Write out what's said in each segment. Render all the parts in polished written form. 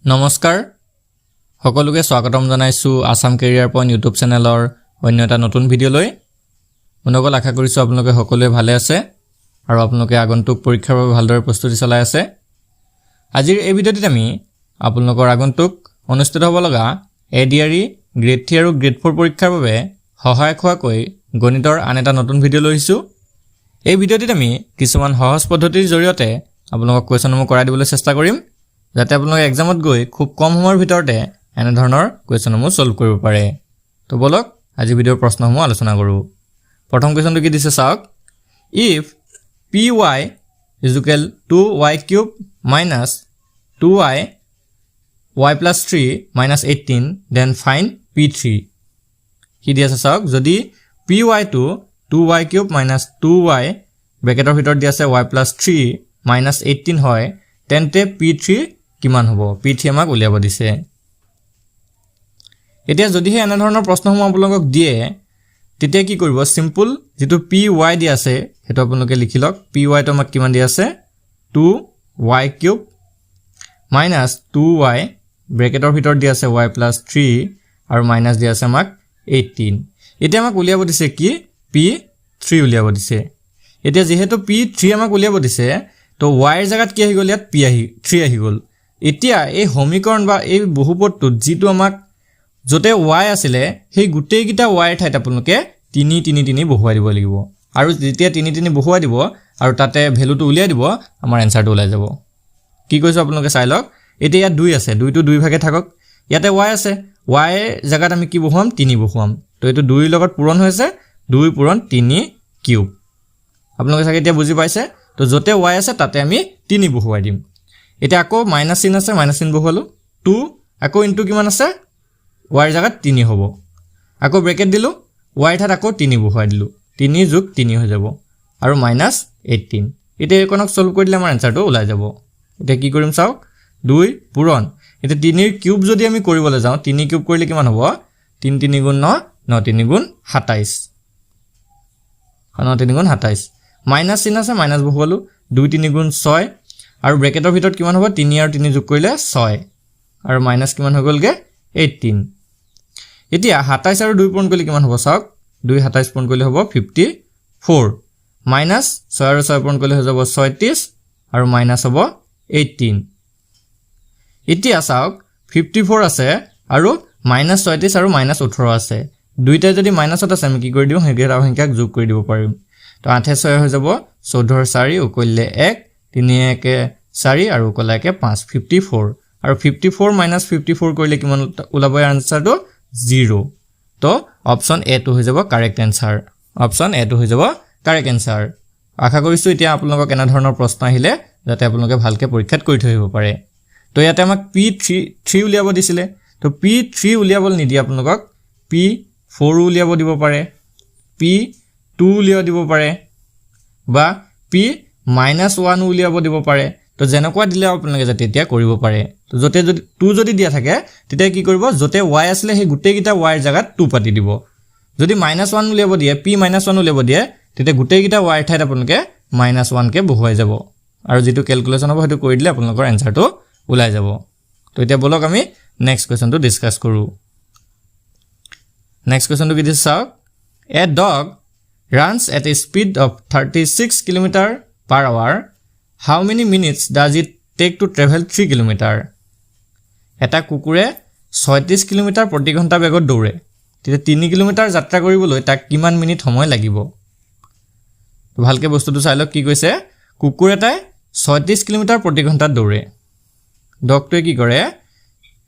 নমস্কাৰ সকলোকে স্বাগতম জনাইছো আসাম কেৰিয়াৰ পইণ্ট ইউটিউব চেনেলৰ অন্য এটা নতুন ভিডিঅ'লৈ মনকল আশা কৰিছো আপোনালোকে সকলোৱে ভালে আছে আৰু আপোনালোকে আগন্তুক পৰীক্ষাৰ বাবে ভালদৰে প্ৰস্তুতি চলাই আছে আজিৰ এই ভিডিঅ'টিত আমি আপোনালোকৰ আগন্তুক অনুষ্ঠিত হ'ব লগা এডিআৰই গ্ৰেড 3 আৰু গ্ৰেড 4 পৰীক্ষাৰ বাবে সহায়ক হোৱাকৈ গণিতৰ আন এটা নতুন ভিডিঅ' লৈছো এই ভিডিঅ'টিত আমি কিছুমান সহজ পদ্ধতিৰ জৰিয়তে আপোনালোকক কোৱেশ্যনসমূহ কৰাই দিবলৈ চেষ্টা কৰিম যাতে আপোনালোকে এক্সামত গৈ খুব কম সময়ৰ ভিতৰতে এনে ধৰণৰ কোৱেশ্যনসমূহ সলভ কৰিব পাৰে তো বলক আজি ভিডিঅ'ৰ প্ৰশ্নসমূহ আলোচনা কৰো প্ৰথম কোৱেশ্যনটো কি দিছে চাওক if py is equal to y cube minus 2y y plus 3 minus 18 then find p3 কি দিয়া আছে চাওক যদি py to 2y cube minus 2y ব্ৰেকেটৰ ভিতৰত দিয়া আছে y plus 3 minus 18 হয় তেন্তে p3 কিমান হ'ব p3 আমাক উলিয়াব দিছে এতিয়া যদিহে এনে ধৰণৰ প্ৰশ্নসমূহ আপোনালোকক দিয়ে তেতিয়া কি কৰিব সিম্পল যেটো py দিয়া আছে হেতু আপোনালোকে লিখি লওক py তো আমাক কিমান দিয়া আছে 2y cube minus 2y ব্ৰেকেটৰ ভিতৰত দিয়া আছে y plus 3 আৰু মাইনাস দিয়া আছে আমাক 18 এতিয়া আমাক উলিয়াব দিছে কি p3 উলিয়াব দিছে এতিয়া যেহেতু p3 আমাক উলিয়াব দিছে তো y এর জায়গাত কি আহি গল ইয়াত p3 আহি গল এতিয়া এই সমীকৰণ বা এই বহুপদটো যেটো আমাক যতে y আছিল সেই গুটেই গিটা y এর ঠাইত আপোনালোকে 3 3 3 বহুৱাই দিব লাগিব আৰু যেতিয়া 3 3 বহুৱাই দিব আৰু তাতে ভ্যালুটো উলিয়াই দিব আমাৰ এনসাৰটো ওলাই যাব কি কৈছো আপোনালোকে চাই লওক এতিয়া ইয়াত 2 আছে 2 টো 2 ভাগে থাকক ইয়াতে y আছে y এর জায়গাত আমি কি বহুৱাম 3 বহুৱাম তো এটো 2 এৰ লগত পূৰণ হৈছে 2 পূৰণ 3 কিউব আপোনালোকে চাগে এতিয়া বুজি পাইছে তো যতে y আছে তাতে আমি 3 বহুৱাই দিম এটা আকৌ মাইনাস চিন আছে মাইনাস চিন বহুৱালো 2 আকৌ ইনটু কিমান আছে y এৰ জায়গাত 3 হ'ব আকৌ ব্ৰেকেট দিলো y ঠাত আকৌ 3 বহুৱাই দিলো 3 যোগ 3 হৈ যাব আৰু মাইনাস 18 এটা একনক সলভ কৰি দিলে আমাৰ আনসাৰটো ওলাই যাব এটা কি কৰিম চাওক 2 পূৰণ এটা 3 এৰ কিউব যদি আমি কৰিবলৈ যাও 3 কিউব কৰিলে কিমান হ'ব 3 3 গুণ 9 9 3 গুণ 27 9 3 গুণ 27 মাইনাস চিন আছে মাইনাস বহুৱালো 2 3 গুণ 6 আৰু ব্ৰেকেটৰ ভিতৰত কিমান হ'ব 3 আৰু 3 যোগ কৰিলে 6 আৰু মাইনাস কিমান হৈ গলগে 18 এতিয়া 27 আৰু 2 পূৰণ কৰিলে কিমান হ'ব চাওক 2 27 পূৰণ কৰিলে হ'ব 54 মাইনাস 6 আৰু 6 পূৰণ কৰিলে হৈ যাব 36 আৰু মাইনাস হ'ব 18 এতিয়া চাওক 54 আছে আৰু মাইনাস 36 আৰু মাইনাস 18 আছে দুইটা যদি মাইনাসত আছে আমি কি কৰি দিও হেগেৰা সংখ্যাক যোগ কৰি দিব পাৰিম তো 8 6 হৈ যাব 14 4 উকলিলে 1 3 1 4 আৰু উকলাকে 5 54 আৰু 54 মাইনাস 54 কৰিলে কিমান ওলাব আনসাৰটো 0 তো অপশন এ টু হৈ যাব correct answer option A two হৈ যাব কাৰেক্ট আনসাৰ আশা কৰিছো এতিয়া আপোনালোকক এনা ধৰণৰ প্ৰশ্ন আহিলে যাতে আপোনালোকে ভালকে পৰীক্ষাত কৰি থৈ আহিব পাৰে তো ইয়াতে আমাক p3 উলিয়াব দিছিলে তো p3 উলিয়াবল নিদি আপোনালোকক p4 উলিয়াব দিব পাৰে p2 উলিয়াব দিব পাৰে বা p-1 উলিয়াব দিব পাৰে তো যেনেকুৱা দিলে আপোনালোকে যাতে এতিয়া কৰিব পাৰে তো যতে যদি 2 যদি দিয়া থাকে তেতিয়া কি কৰিব যতে y আসলে সেই গুটেই গিটা y এর জায়গাত 2 পাতি দিব যদি -1 উলিয়াব দিয়ে p-1 উলিয়াব দিয়ে তেতিয়া গুটেই গিটা y ঠাইত আপোনালোকে -1 কে বহুৱাই যাব আৰু যেটো ক্যালকুলেশন হ'ব হেতু কৰি দিলে আপোনালোকৰ আনসাৰটো ওলাই যাব তো এতিয়া বলক আমি নেক্সট কোৱেশ্যনটো ডিসকাস কৰো নেক্সট কোৱেশ্যনটো কি দিছে চাওক a dog runs at a speed of 36 km/h how many minutes does it take to travel 3 km এটা কুকুৰে 36 কিলোমিটাৰ প্ৰতি ঘণ্টা বেগত দৌৰে তেতিয়া 3 কিলোমিটাৰ যাত্ৰা কৰিবলৈ তাক কিমান মিনিট সময় লাগিব ভালকে বস্তুটো চাই লওক কি কৈছে কুকুৰ এটাই 36 কিলোমিটাৰ প্ৰতি ঘণ্টাত দৌৰে ডগটোৱে কি কৰে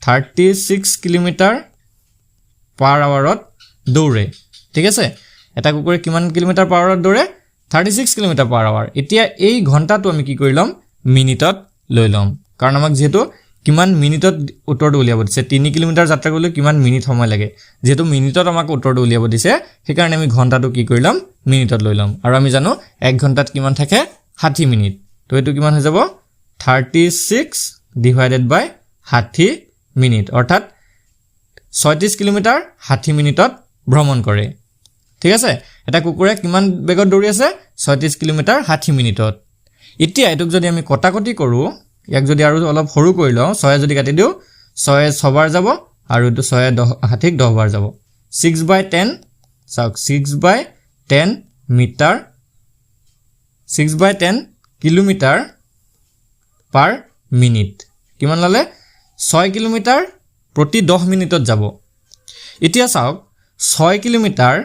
36 কিলোমিটাৰ/আৱাৰত দৌৰে ঠিক আছে এটা কুকুৰে কিমান কিলোমিটাৰ/আৱাৰত দৌৰে 36 কিলোমিটাৰ/আৱাৰ এতিয়া এই ঘণ্টাটো আমি কি কৰিলাম মিনিটত লৈ লম কাৰণ আমাক যেহেতু কিমান মিনিটত উত্তৰটো উলিয়াব দিছে 3 কিলোমিটাৰ যাত্ৰা কৰিবলৈ কিমান মিনিট সময় লাগে যেহেতু মিনিটত আমাক উত্তৰটো উলিয়াব দিছে সেই কাৰণে আমি ঘণ্টাটো কি কৰিলাম মিনিটত লৈ লম আৰু আমি জানো 1 ঘণ্টাত কিমান থাকে 60 মিনিট তো এটো কিমান হৈ যাব 36 ডিভাইডেড বাই 60 মিনিট অৰ্থাৎ 36 কিলোমিটাৰ 60 মিনিটত ভ্ৰমণ কৰে ঠিক আছে এটা কুকুৰে কিমান বেগত দৌৰি আছে 36 কিলোমিটাৰ 60 মিনিটত এতিয়া এটুক যদি আমি কটাকটি কৰো ইয়াক যদি আৰু অলপ সৰু কৰি লওঁ 6 যদি কাটি দিওঁ 6 6 বাৰ যাব আৰু এইটো 6 10 10 বাৰ যাব 6/10 চাওক 6/10 মিটাৰ 6/10 কিলোমিটাৰ পাৰ মিনিট কিমান ললে 6 কিলোমিটাৰ প্ৰতি 10 মিনিটত যাব এতিয়া চাওক 6 কিলোমিটাৰ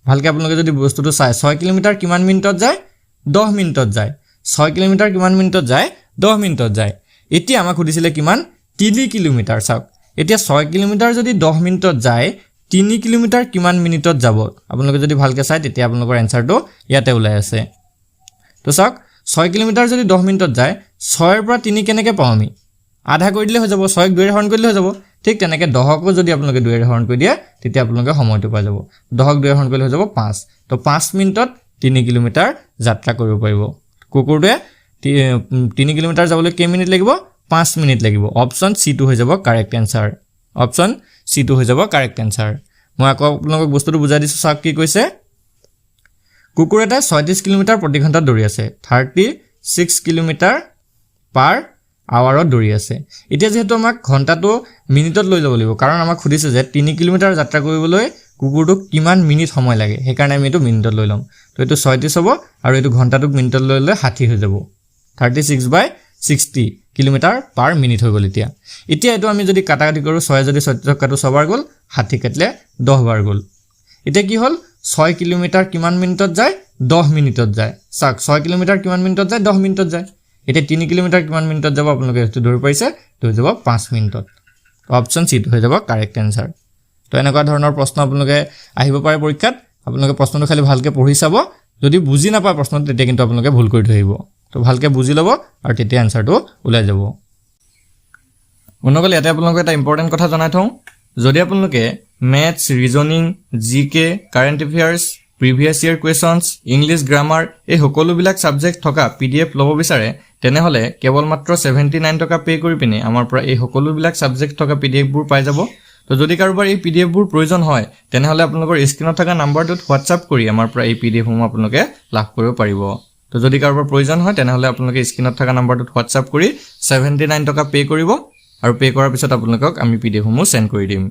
ভালকে আপোনালোকে যদি বস্তুটো চাই 6 কিলোমিটাৰ কিমান মিনিটত যায় 10 মিনিটত যায় 6 কিলোমিটাৰ কিমান মিনিটত যায় 10 মিনিটত যায় এতিয়া আমাক সুধিছিলে কিমান 3 কিলোমিটাৰ চাওক এতিয়া 6 কিলোমিটাৰ যদি 10 মিনিটত যায় 3 কিলোমিটাৰ কিমান মিনিটত যাব আপোনালোকে যদি ভালকে চাই তেতিয়া আপোনালোকৰ এনসাৰটো ইয়াতে ওলাই আছে তো চাওক 6 কিলোমিটাৰ যদি 10 মিনিটত যায় 6 ৰ পৰা 3 কেনেকৈ পাওঁ আমি আধা কৰি দিলে হৈ যাব 6 ক 2 ৰে হৰণ কৰি দিলে হৈ যাব ঠিক তেনেকৈ 10 কো যদি আপোনালোকে 2 ৰে হৰণ কৰি দিয়ে তেতিয়া আপোনালোকে সময়টো পাই যাব 10 ক 2 ৰে হৰণ কৰিলে হৈ যাব 5 তো 5 মিনিটত 3 কিলোমিটাৰ যাত্ৰা কৰিব পাৰিব কুকুৰটোৱে 3 কিলোমিটাৰ যাবলৈ কেই মিনিট লাগিব 5 মিনিট লাগিব অপচন সি টো হৈ যাব কাৰেক্ট আনসাৰ অপচন সি টো হৈ যাব কাৰেক্ট আনসাৰ মই আকৌ আপোনালোকক বস্তুটো বুজাই দিছো চাওক কি কৈছে কুকুৰ এটা 36 কিলোমিটাৰ প্ৰতি ঘণ্টাত দৌৰি আছে 36 কিলোমিটাৰ পাৰ আৱাৰত দৌৰি আছে এতিয়া যেহেতু আমাক ঘণ্টাটো মিনিটত লৈ যাব লাগিব কাৰণ আমাক সুধিছে যে 3 কিলোমিটাৰ যাত্ৰা কৰিবলৈ কুকুৰটোক কিমান মিনিট সময় লাগে সেইকাৰণে আমি এটো মিনিটত লৈ লম তো এটো 36 হ'ব আৰু এটো ঘণ্টাটোক মিনিটত লৈ ললে 60 হৈ যাব 36/60 কিলোমিটাৰ পাৰ মিনিট হৈ গল এতিয়া এটো আমি যদি কাটাকাটি কৰো 6 যদি 36 কাটো 6 বাৰ গল 60 কাটলে 10 বাৰ গল এতিয়া কি হল 6 কিলোমিটাৰ কিমান মিনিটত যায় 10 মিনিটত যায় চাক 6 কিলোমিটাৰ কিমান মিনিটত যায় 10 মিনিটত যায় এতিয়া 3 কিলোমিটাৰ কিমান মিনিটত যাব আপোনালোকে এটো ধৰি পাইছে তো হৈ যাব 5 মিনিটত অপচন সি হৈ যাব কাৰেক্ট আনসাৰ তো এনেকুৱা ধৰণৰ প্ৰশ্ন আপোনালোকে আহিব পাৰে পৰীক্ষাত আপোনালোকে প্ৰশ্নটো খালি ভালকে পঢ়ি চাব যদি বুজি নাপায় প্ৰশ্নটো তেতিয়া কিন্তু আপোনালোকে ভুল কৰি থৈ আহিব তো ভালকে বুজি লব আৰু তেতিয়া আনসাৰটো ওলাই যাব অনুকল ইয়াতে আপোনালোকে এটা ইম্পৰ্টেন্ট কথা জনাই থওঁ যদি আপোনালোকে ম্যাথছ ৰিজনিং জিকে কাৰেন্ট এফেয়াৰ্স প্ৰিভিয়াস ইয়াৰ কোৱেশ্যনছ ইংলিশ গ্ৰামাৰ এই সকলোবিলাক সাবজেক্ট থকা পিডিএফ লব বিচাৰে তেনেহলে কেৱল মাত্ৰ 79 টকা পে কৰি পিনে আমাৰ পৰা এই সকলোবিলাক সাবজেক্ট থকা পিডিএফ বোৰ পাই যাব তো যদি কাৰোবাৰ এই পিডিএফ বোৰ প্ৰয়োজন হয় তেনেহলে আপোনালোকৰ স্ক্ৰিনত থকা নাম্বাৰটোত হোৱাটসঅ্যাপ কৰি আমাৰ পৰা এই পিডিএফ সমূহ আপোনালোকে লাভ কৰিব পাৰিব তো যদি কাৰোবাৰ প্ৰয়োজন হয় তেনেহলে আপোনালোকে স্ক্ৰিনত থকা নাম্বাৰটোত হোৱাটসঅ্যাপ কৰি 79 টকা পে কৰিব আৰু পে কৰাৰ পিছত আপোনালোকক আমি পিডিএফ সমূহ সেন্ড কৰি দিম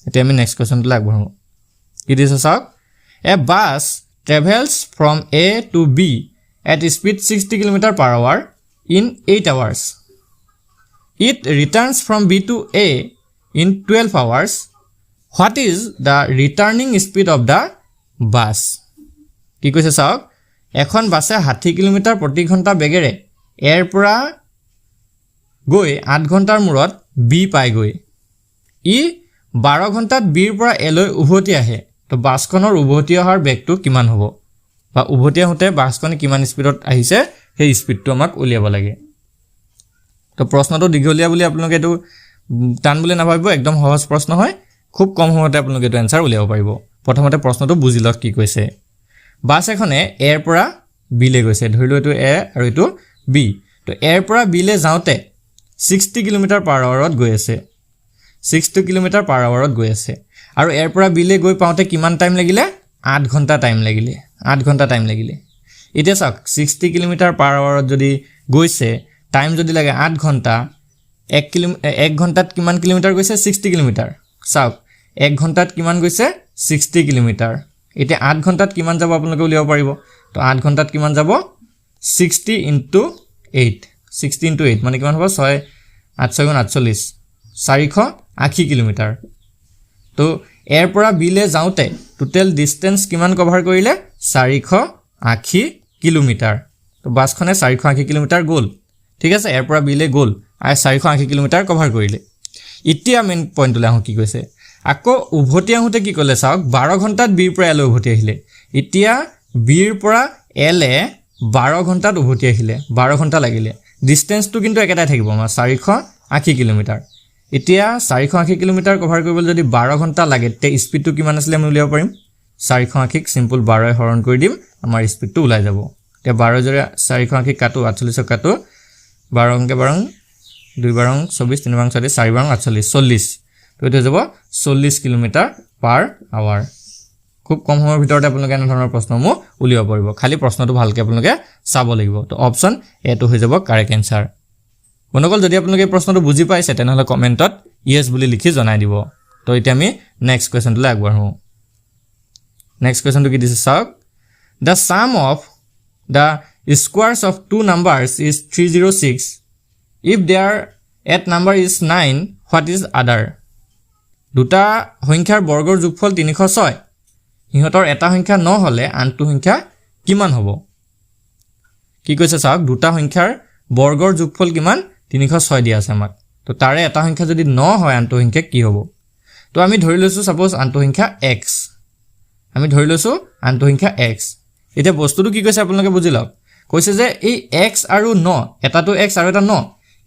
এতিয়া আমি নেক্সট কোৱেশ্যনটো আগবঢ়াম কি দিছে চাওক এ bus travels from A to B at speed 60 km/h in 8 hours. It returns from B to A in 12 hours. What is the returning speed of the bus? কি কৈছে চাওক এখন বাসে 60 কিলোমিটাৰ প্ৰতি ঘণ্টা বেগেৰে এৰ পৰা গৈ 8 ঘণ্টাৰ মূৰত বি পাই গৈ ই 12 ঘণ্টাত বিৰ পৰা এলৈ উভতি আহে তো বাসখনৰ উভতি অহাৰ বেগটো কিমান হ'ব বা উভতি আহোতে বাসখনে কিমান স্পিডত আহিছে সেই স্পিডটো আমাক উলিয়াব লাগে তো প্ৰশ্নটো দীঘলীয়া বুলি আপোনালোকে এটো টান বুলি নাভাবিব একদম সহজ প্ৰশ্ন হয় খুব কম সময়তে আপোনালোকে এটো আনসাৰ উলিয়াব পাৰিব প্ৰথমতে প্ৰশ্নটো বুজি লওক কি কৈছে বাস এখনে এৰ পৰা বি লে গৈছে ধৰিলো এটো এ আৰু এটো বি তো এৰ পৰা বি লে যাওতে 60 km/hত গৈ আছে 60 km/hত গৈ আছে আৰু এৰ পৰা বি লে গৈ পাওতে কিমান টাইম লাগিলে 8 ঘণ্টা টাইম লাগিলে 8 ঘণ্টা টাইম লাগিলে এতিয়া চাওক 60 km/hত যদি গৈছে টাইম যদি লাগে 8 ঘণ্টা 1 ঘণ্টাত কিমান কিলোমিটাৰ গৈছে 60 কিলোমিটাৰ চাওক 1 ঘণ্টাত কিমান গৈছে 60 কিলোমিটাৰ এতিয়া 8 ঘণ্টাত কিমান যাব আপোনালোকে উলিয়াব পাৰিব তো 8 ঘণ্টাত কিমান যাব 60 * 8 60 * 8 মানে কিমান হ'ব 6 8 6 48 480 কিলোমিটাৰ তো এৰ পৰা বি লে যাওতে টোটাল ডিসটেন্স কিমান কভাৰ কৰিলে 480 কিলোমিটাৰ তো বাসখনে 480 কিলোমিটাৰ গল ঠিক আছে এৰ পৰা বি লে গল আৰু 480 কিলোমিটাৰ কভাৰ কৰিলে এতিয়া মেইন পইণ্টলৈ আহো কি কৈছে আকৌ উভতি আহোতে কি কলে চাওক 12 ঘণ্টাত বিৰ পৰা এলৈ উভতি আহিলে এতিয়া বিৰ পৰা এলে 12 ঘণ্টাত উভতি আহিলে 12 ঘণ্টা লাগিলে ডিসটেন্সটো কিন্তু একেটাই থাকিব আমাৰ 480 কিলোমিটাৰ এতিয়া 480 কিলোমিটাৰ কভাৰ কৰিবলৈ যদি 12 ঘণ্টা লাগে তে স্পিডটো কিমান আছিল আমি উলিয়াব পাৰিম 480 ক সিম্পল 12 এ হৰণ কৰি দিম আমাৰ স্পিডটো ওলাই যাব তে 12 জৰে 480 কাটো 48 কাটো 12 অংকে 12 2 12 24 3 12 40 4 12 48 40 তো এটো যাব 40 কিলোমিটাৰ পাৰ আৱাৰ খুব কম সময়ৰ ভিতৰতে আপোনালোকে এনে ধৰণৰ প্ৰশ্নসমূহ উলিয়াব পাৰিব খালি প্ৰশ্নটো ভালকৈ আপোনালোকে চাব লাগিব তো অপচন এটো হৈ যাব কাৰেক্ট এনসাৰ বন্ধুসকল যদি আপোনালোকে এই প্ৰশ্নটো বুজি পাইছে তেনেহলে কমেন্টত ইয়েস বুলি লিখি জনাই দিব তো এতিয়া আমি নেক্সট কোৱেশ্চনটোলৈ আগবাঢ়ো নেক্সট কোৱেশ্চনটো কি দিছে চাওক the sum of the squares of two numbers is 306 if their eighth number is 9 what is other দুটা সংখ্যাৰ বৰ্গৰ যোগফল 306 ইহঁতৰ এটা সংখ্যা ন হলে আনটো সংখ্যা কিমান হ'ব কি কৈছে চাওক দুটা সংখ্যাৰ বৰ্গৰ যোগফল কিমান 306 দিয়া আছে আমাক তো তাৰে এটা সংখ্যা যদি ন হয় আনটো সংখ্যা কি হ'ব তো আমি ধৰি লৈছো সাপোজ আনটো সংখ্যা x আমি ধৰি লৈছো আনটো সংখ্যা x এটা বস্তুটো কি কৈছে আপোনালোকে বুজি লওক কৈছে যে এই x আৰু ন এটাটো x আৰু এটা ন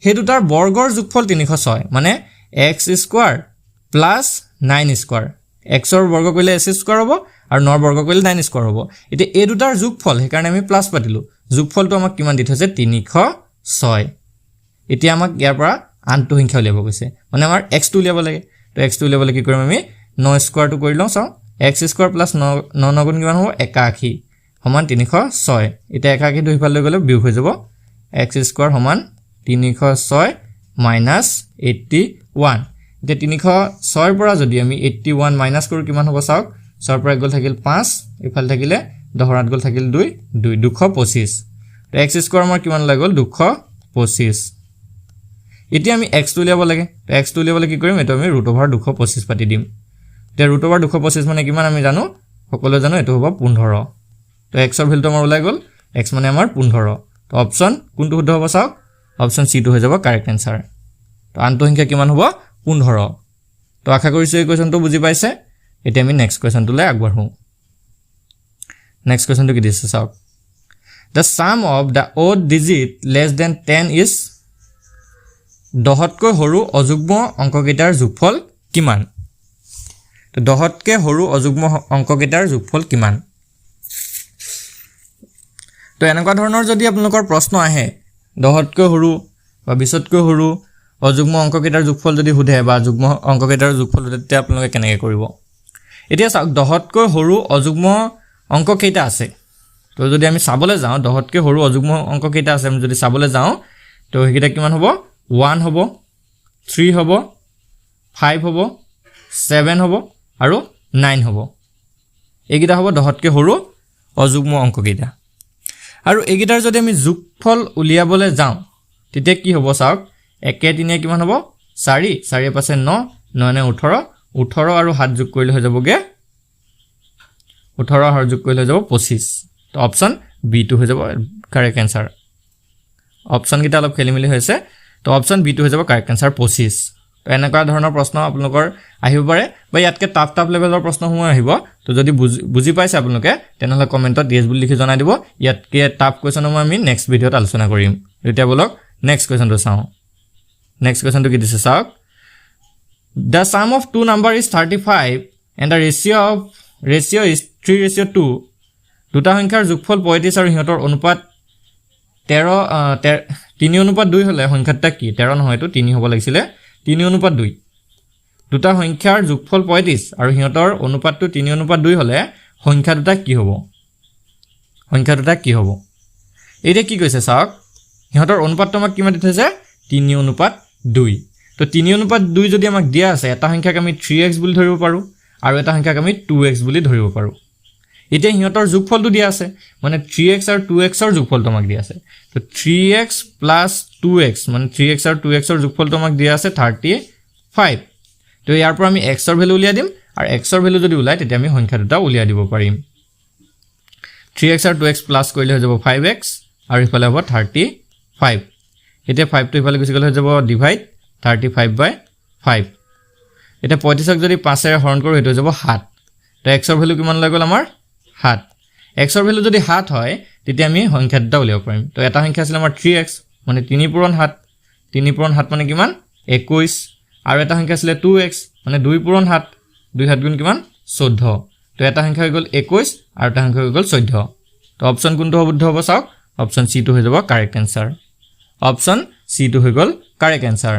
হে দুটাৰ বৰ্গৰ যোগফল 306 মানে x square plus 9 square x ৰ বৰ্গ কৰিলে s স্কয়াৰ হ'ব আৰু 9 ৰ বৰ্গ কৰিলে 9 স্কয়াৰ হ'ব এটা এই দুটাৰ যোগফল হে কাৰণে আমি প্লাস পাতিলো যোগফলটো আমাক কিমান দি থৈছে 306 এতিয়া আমাক ইয়াৰ পৰা আনটো সংখ্যা উলিয়াব কৈছে মানে আমাৰ x টো উলিয়াব লাগে তো x টো উলিয়াবলৈ কি কৰিম আমি 9 স্কয়াৰটো কৰি লওঁ চাও x স্কয়াৰ প্লাস 9 গুণ কিমান হ'ব 81 সমান 306 এটা 81 দুই ফালে গলে বিয়োগ হৈ যাব x স্কয়াৰ সমান 306 মাইনাস 81 এটা 306 পৰা যদি আমি 81 মাইনাস কৰো কিমান হ'ব চাওক 6 পৰা গল থাকিল 5 ইফাল থাকিলে দহৰাত গল থাকিল 2 225 তো x স্কয়াৰ আমাৰ কিমান লাগল 225 এতিয়া আমি x টো উলিয়াব লাগে তো x টো উলিয়াবলৈ কি কৰিম এটো আমি √225 পাতি দিম তে √225 মানে কিমান আমি জানো সকলো জানো এটো হ'ব 15 তো x ৰ ভ্যালুটো আমাৰ ওলাই গল x মানে আমাৰ 15 তো অপচন কোনটো শুদ্ধ হ'ব চাওক অপচন সি টো হৈ যাব কাৰেক্ট আনসাৰ তো আনটো সংখ্যা কিমান হ'ব 15 তো আশা কৰিছো এই কোৱেশ্চনটো বুজি পাইছে এতিয়া আমি নেক্সট কোৱেশ্চনটোলৈ আগবাঢ়ো নেক্সট কোৱেশ্চনটো কি দিছে চাওক the sum of the odd digit less than 10 is দহতকৈ সৰু অযুগ্ম অংককেইটাৰ যোগফল কিমান তো দহতকৈ সৰু অযুগ্ম অংককেইটাৰ যোগফল কিমান তো এনেকুৱা ধৰণৰ যদি আপোনালোকৰ প্ৰশ্ন আহে দহতকৈ সৰু বা 20তকৈ সৰু অযুগ্ম অংককেইটাৰ যোগফল যদি সোধে বা যুগ্ম অংককেইটাৰ যোগফল সোধে তেতিয়া আপোনালোকে কেনেকৈ কৰিব এতিয়া চাওক দহতকৈ সৰু অযুগ্ম অংক কেইটা আছে তো যদি আমি চাবলৈ যাওঁ দহতকৈ সৰু অযুগ্ম অংক কেইটা আছে আমি যদি চাবলৈ যাওঁ তো হেকিটা কিমান হ'ব 1 হ'ব 3 হ'ব 5 হ'ব 7 হ'ব আৰু 9 হ'ব এইকিটা হ'ব দহতকৈ সৰু অযুগ্ম অংক কেইটা আৰু এইকিটাৰ যদি আমি যোগফল উলিয়াবলৈ যাওঁ তেতিয়া কি হ'ব চাওক 1 3 কিমান হ'ব 4 4 5 9 9 18 18 আৰু 7 যোগ কৰিলে হৈ যাবগে 18 আৰু যোগ কৰিলে হৈ যাব 25 তো অপচন বি টো হৈ যাব কাৰেক্ট আনসাৰ অপচন কিটা অলপ খেলিমেলি হৈছে তো অপচন বি টো হৈ যাব কাৰেক্ট আনসাৰ 25 তো এনেকুৱা ধৰণৰ প্ৰশ্ন আপোনালোকৰ আহিব পাৰে বা ইয়াতকে টাফ লেভেলৰ প্ৰশ্নসমূহ আহিব তো যদি বুজি পাইছে আপোনালোকে তেনেহলে কমেন্টত ইয়েস বুলি লিখি জনাই দিব ইয়াতকে টাফ কোৱেশ্চনসমূহ আমি নেক্সট ভিডিঅত আলোচনা কৰিম এতিয়া বলক নেক্সট কোৱেশ্চনটো চাওঁ নেক্সট কোৱেশ্চনটো কি দিছে চাওক the sum of two number is 35 and the ratio is 3:2 দুটা সংখ্যাৰ যোগফল 35 আৰু হিহঁতৰ অনুপাত 3:2 হলে সংখ্যাটা কি 13 নহয় তো 3 হ'ব লাগিছিল 3:2 দুটা সংখ্যাৰ যোগফল 35 আৰু হিহঁতৰ অনুপাতটো 3:2 হলে সংখ্যা দুটা কি হ'ব এইটা কি কৈছে চাওক হিহঁতৰ অনুপাতটো আমাক কিমান দিছে 3:2 তো 3:2 যদি আমাক দিয়া আছে এটা সংখ্যাক আমি 3x বুলি ধৰিব পাৰো আৰু এটা সংখ্যাক আমি 2x বুলি ধৰিব পাৰো এতিয়া হিহঁতৰ যোগফলটো দিয়া আছে মানে 3x আৰু 2x ৰ যোগফলটো আমাক দিয়া আছে তো 3x + 2x মানে 3x আৰু 2x ৰ যোগফলটো আমাক দিয়া আছে 35 তো ইয়াৰ পৰা আমি x ৰ ভ্যালু উলিয়াই দিম আৰু x ৰ ভ্যালু যদি উলাই তেতিয়া আমি সংখ্যা দুটা উলিয়াই দিব পাৰিম 3x আৰু 2x প্লাস কৰিলে হৈ যাব 5x আৰু ইফালে হ'ব 35 এতিয়া 5 টো ইফালে গুচি গলে হৈ যাব ডিভাইড 35/5 এটা 35ক যদি 5 এৰে হৰণ কৰো হেতু হৈ যাব 7 তো x ৰ ভ্যালু কিমান লৈ গল আমাৰ 7 x ৰ ভ্যালু যদি 7 হয় তেতিয়া আমি সংখ্যা দুটা উলিয়াব পাৰিম তো এটা সংখ্যা আছিল আমাৰ 3x মানে 3 পূৰণ 7 3 পূৰণ 7 মানে কিমান 21 আৰু এটা সংখ্যা আছিল 2x মানে 2 পূৰণ 7 2 7 গুণ কিমান 14 তো এটা সংখ্যা হৈ গল 21 আৰু এটা সংখ্যা হৈ গল 14 তো অপচন কোনটো শুদ্ধ হ'ব চাওক অপচন সি টো হৈ যাব কাৰেক্ট আনসাৰ অপচন সি টো হৈ গল কাৰেক্ট আনসাৰ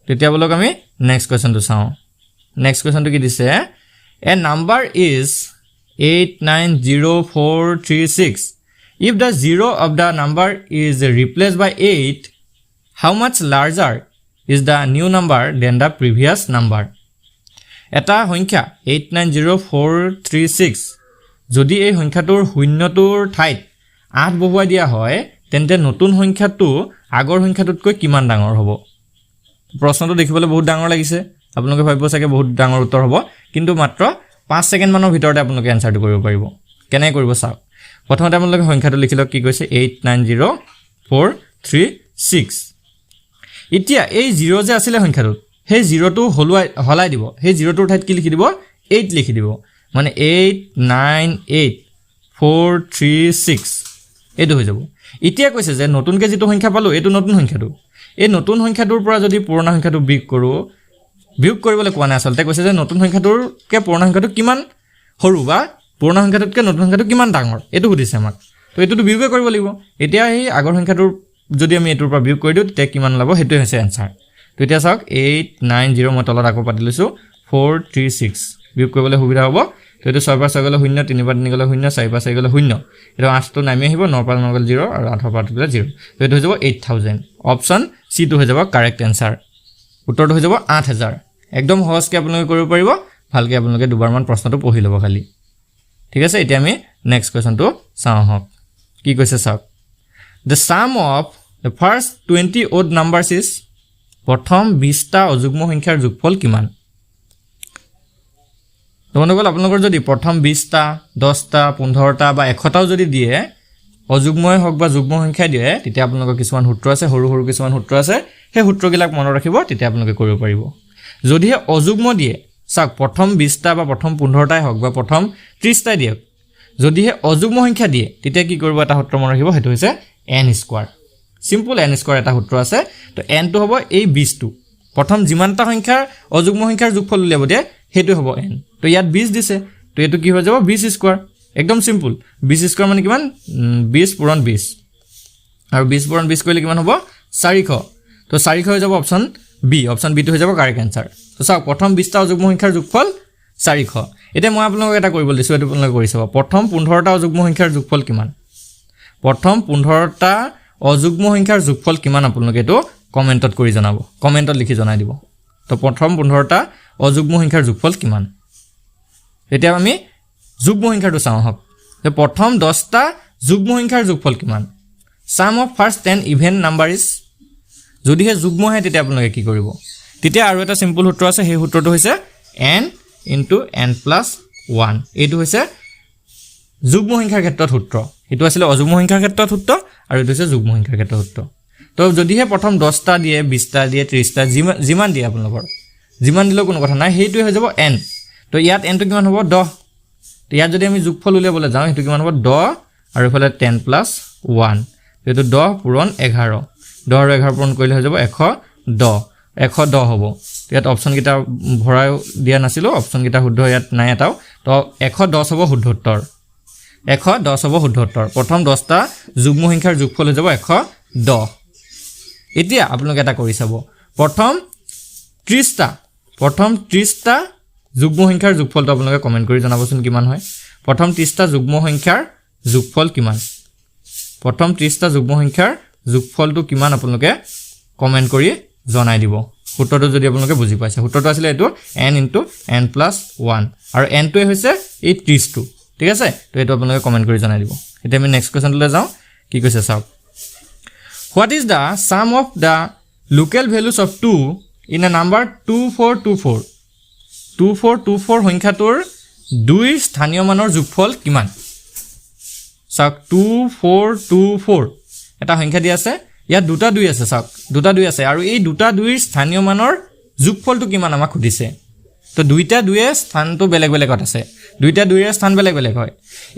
তেতিয়া বলক আমি নেক্সট কোৱেশ্চনটো চাওঁ নেক্সট কোৱেশ্চনটো কি দিছে A number is 890436. If the zero of the number is replaced by 8, how much larger is the new number than the previous number? এটা সংখ্যা 890436 যদি এই সংখ্যাটোৰ শূন্যটোৰ ঠাইত 8 বহুৱাই দিয়া হয় তেন্তে নতুন সংখ্যাটো আগৰ সংখ্যাটোতকৈ কিমান ডাঙৰ হ'ব প্ৰশ্নটো দেখিবলৈ বহুত ডাঙৰ লাগিছে আপোনালোকে ভাবিব চাগে বহুত ডাঙৰ উত্তৰ হ'ব কিন্তু মাত্ৰ 5 সেকেন্ড মানৰ ভিতৰতে আপোনালোকে আনসাৰটো কৰিব পাৰিব কেনে কৰিব চাওক প্ৰথমতে আপোনালোকে সংখ্যাটো লিখি লওক কি কৈছে 890436 এতিয়া এই 0 যে আছিল সংখ্যাটোত সেই 0 টো হলাই দিব সেই 0 টোৰ ঠাইত কি লিখি দিব 8 লিখি দিব মানে 898436 এটো হৈ যাব এতিয়া কৈছে যে নতুনকে যেটো সংখ্যা পালো এটো নতুন সংখ্যাটো এই নতুন সংখ্যাটোৰ পৰা যদি পুৰণা সংখ্যাটো বিয়োগ কৰিবলৈ কোৱা নাই আসলতে কৈছে যে নতুন সংখ্যাটোৰ কে পুৰণা সংখ্যাটো কিমান সৰু বা পুৰণা সংখ্যাটোতকে নতুন সংখ্যাটো কিমান ডাঙৰ এটো সুধিছে আমাক তো এটোটো বিয়োগ কৰিব লাগিব এতিয়া এই আগৰ সংখ্যাটোৰ যদি আমি এটোৰ পৰা বিয়োগ কৰি দিও তেতিয়া কিমান লাভ হেতু হৈছে আনসাৰ তো এতিয়া চাওক 890 মই তলত আকৌ পাতি লৈছো 436 বিয়োগ কৰিবলৈ সুবিধা হ'ব তো এটো 6 পৰা 6 গলে 0 3 পৰা 3 গলে 0 4 পৰা 4 গলে 0 এটো 8 টো নামি আহিব 9 পৰা 9 গলে 0 আৰু 8 পৰা 8 গলে 0 তো এটো হৈ যাব 8000 অপচন সি টো হৈ যাব কারেক্ট আনসাৰ উত্তৰটো হৈ যাব 8000 একদম সহজকৈ আপোনালোকে কৰিব পাৰিব ভালকৈ আপোনালোকে দুবাৰমান প্ৰশ্নটো পঢ়ি ল'ব খালি ঠিক আছে এতিয়া আমি নেক্সট কোৱেশ্চনটো চাওঁ হক কি কৈছে চাওক the sum of the first 20 odd numbers is প্ৰথম 20টা অযুগ্ম সংখ্যাৰ যোগফল কিমান তোমালোকৰ আপোনালোকৰ যদি প্ৰথম 20টা 10টা 15টা বা 100টাও যদি দিয়ে অযুগ্মই হক বা যুগ্ম সংখ্যা দিয়ে তেতিয়া আপোনালোকৰ কিছুমান সূত্ৰ আছে সৰু সৰু কিছুমান সূত্ৰ আছে সেই সূত্ৰবিলাক মনত ৰাখিব তেতিয়া আপোনালোকে কৰিব পাৰিব যদি অযুগ্ম দিয়ে চাওক প্ৰথম 20টা বা প্ৰথম 15টাই হক বা প্ৰথম 30টাই দিয়ে যদি অযুগ্ম সংখ্যা দিয়ে তেতিয়া কি কৰিব এটা সূত্ৰ মনত ৰাখিব হেতু হৈছে n square simple n square এটা সূত্ৰ আছে তো n টো হ'ব এই 20 টো প্ৰথম যিমানটা সংখ্যাৰ অযুগ্ম সংখ্যাৰ যোগফল উলিয়াব দিয়ে হেতু হ'ব n তো ইয়াত 20 দিছে তো এটো কি হৈ যাব 20 স্কয়াৰ একদম সিম্পল 20 স্কয়াৰ মানে কিমান 20 পূৰণ 20 আৰু 20 পূৰণ 20 কৰিলে কিমান হ'ব 400 তো 400 হৈ যাব অপচন বি টো হৈ যাব কারেক্ট আনসাৰ তো চাওক প্ৰথম 20টা অযুগ্ম সংখ্যাৰ যোগফল 400 এতিয়া মই আপোনালোকক এটা কৰিব দিছো এটো আপোনালোকে কৰি চাব প্ৰথম 15টা অযুগ্ম সংখ্যাৰ যোগফল কিমান প্ৰথম 15টা অযুগ্ম সংখ্যাৰ যোগফল কিমান আপোনালোকে এটো কমেন্টত কৰি জনাব কমেন্টত লিখি জনাই দিব তো প্ৰথম 15টা অযুগ্ম সংখ্যাৰ যোগফল কিমান এতিয়া আমি যুগ্ম সংখ্যাটো চাওঁ হক যে প্ৰথম 10টা যুগ্ম সংখ্যাৰ যোগফল কিমান sum of first 10 even number is যদি হে যুগ্ম হয় তেতিয়া আপোনালোকে কি কৰিব তেতিয়া আৰু এটা সিম্পল সূত্ৰ আছে সেই সূত্ৰটো হৈছে n into n plus 1 এটো হৈছে যুগ্ম সংখ্যাৰ ক্ষেত্ৰত সূত্ৰ এটো আছিল অযুগ্ম সংখ্যাৰ ক্ষেত্ৰত সূত্ৰ আৰু এটো হৈছে যুগ্ম সংখ্যাৰ ক্ষেত্ৰত সূত্ৰ তো যদি হে প্ৰথম 10টা দিয়ে 20টা দিয়ে 30টা যিমান দিয়ে আপোনালোকৰ যিমান দিলে কোনো কথা নাই হেইটো হৈ যাব n তো ইয়াত n টো কিমান হ'ব 10 তো ইয়াত যদি আমি যোগফল উলিয়াবলৈ যাওঁ হেতু কিমান হ'ব 10 আৰু ইফালে 10 plus 1 এটো 10 পূৰণ 11 10 আৰু 11 পূৰণ কৰিলে হৈ যাব 110 হ'ব ইয়াত অপচন কিটা ভৰাই দিয়া নাছিল অপচন কিটা শুদ্ধ ইয়াত নাই এটাও তো 110 হ'ব শুদ্ধ উত্তৰ 110 হ'ব শুদ্ধ উত্তৰ প্ৰথম 10টা যুগ্ম সংখ্যাৰ যোগফল হৈ যাব 110 এতিয়া আপোনালোকে এটা কৰি চাব প্ৰথম 30টা যুগ্ম সংখ্যাৰ যোগফলটো আপোনালোকে কমেন্ট কৰি জনাবচোন কিমান হয় প্ৰথম 30টা যুগ্ম সংখ্যাৰ যোগফল কিমান প্ৰথম 30টা যুগ্ম সংখ্যাৰ যোগফলটো কিমান আপোনালোকে কমেন্ট কৰি জনাই দিব সূত্ৰটো যদি আপোনালোকে বুজি পাইছে সূত্ৰটো আছিল এটো n * n + 1 আৰু n টো হৈছে এই 30 টো ঠিক আছে তো এটো আপোনালোকে কমেন্ট কৰি জনাই দিব এতিয়া আমি নেক্সট কোৱেশ্চনলৈ যাওঁ কি কৈছে চাওক What is the sum of the local values of 2 in a number 2424 2424 সংখ্যাটোৰ দুই স্থানীয় মানৰ যোগফল কিমান চাওক 2424 এটা সংখ্যা দি আছে ইয়াত দুটা 2 আছে চাওক দুটা 2 আছে আৰু এই দুটা 2ৰ স্থানীয় মানৰ যোগফলটো কিমান আমাক সুধিছে তো দুইটা 2ৰ স্থানটো বেলেগ বেলেগত আছে দুইটা 2ৰ স্থান বেলেগ বেলেগ হয়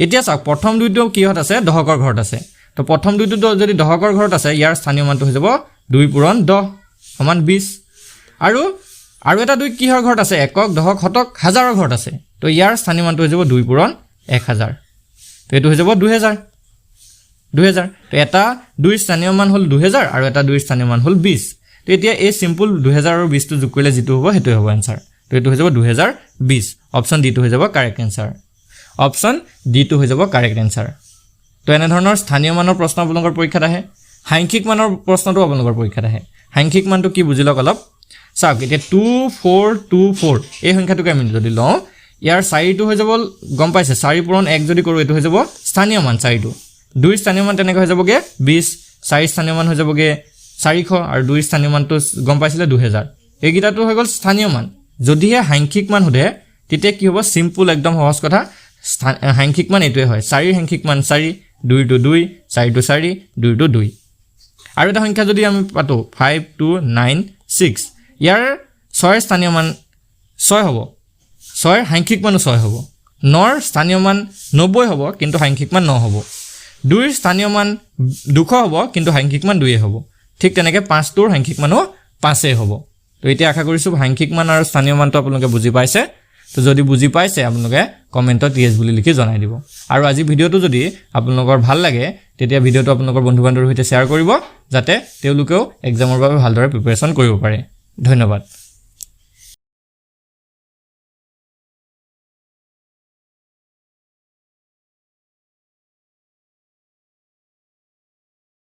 এতিয়া চাওক প্ৰথম 2টো কিহত আছে দহকৰ ঘৰত আছে তো প্ৰথম 2টো যদি দহকৰ ঘৰত আছে ইয়াৰ স্থানীয় মানটো হৈ যাব 2 পূৰণ 10 সমান 20 আৰু এটা 2 কিহৰ ঘৰত আছে একক দহক শতক হাজাৰৰ ঘৰত আছে তো ইয়াৰ স্থানীয় মানটো হৈ যাব 2 পূৰণ 1000 তো এটো হৈ যাব 2000 তো এটা 2 স্থানীয় মান হল 2000 আৰু এটা 2 স্থানীয় মান হল 20 তো এতিয়া এই সিম্পল 2000 আৰু 20 টো যোগ কৰিলে যেটো হ'ব হেতু হ'ব আনসাৰ তো এইটো হৈ যাব 2020 অপচন ডি টো হৈ যাব কাৰেক্ট এনসাৰ অপচন ডি টো হৈ যাব কাৰেক্ট এনসাৰ তো এনে ধৰণৰ স্থানীয় মানৰ প্ৰশ্ন আপোনালোকৰ পৰীক্ষাত আহে সাংখ্যিক মানৰ প্ৰশ্নটো আপোনালোকৰ পৰীক্ষাত আহে সাংখ্যিক মানটো কি বুজি লওক অলপ চাওক এতিয়া 2424 এই সংখ্যাটোকে আমি যদি লওঁ ইয়াৰ 4 টো হৈ যাব গম পাইছে 4 পূৰণ 1 যদি কৰো এটো হৈ যাব স্থানীয় মান 4 টো 2 স্থানীয় মান তেনেকৈ হৈ যাবগে 20 4 স্থানীয় মান হৈ যাবগে 400 আৰু 2 স্থানীয় মানটো গম পাইছিলে 2000 এইগিটাটো হৈ গল স্থানীয় মান যদিহে সাংখ্যিক মান হদে তেতিয়া কি হ'ব সিম্পল একদম সহজ কথা সাংখ্যিক মান এটোৱে হয় 4 সাংখ্যিক মান 4 2 to 2 4 to 4 2 to 2 আৰু এটা সংখ্যা যদি আমি পাতো 5296 ইয়াৰ 6 স্থানীয় মান 6 হ'ব 6 সাংখ্যিক মান 6 হ'ব 9 স্থানীয় মান 90 হ'ব কিন্তু সাংখ্যিক মান 9 হ'ব 2 স্থানীয় মান 200 হ'ব কিন্তু সাংখ্যিক মান 2 হ'ব ঠিক তেনেকৈ 5 টোৰ সাংখ্যিক মানো 5 হ'ব তো এতিয়া আশা কৰিছো সাংখ্যিক মান আৰু স্থানীয় মানটো আপোনালোকে বুজি পাইছে তো যদি বুজি পাইছে আপোনালোকে কমেন্টত ইয়েস বুলি লিখি জনাই দিব আৰু আজি ভিডিওটো যদি আপোনালোকৰ ভাল লাগে তেতিয়া ভিডিওটো আপোনালোকৰ বন্ধু-বান্ধৱৰ সৈতে শেয়াৰ কৰিব যাতে তেওঁলোকেও এক্সামৰ বাবে ভালদৰে প্ৰিপাৰেচন কৰিব পাৰে ধন্যবাদ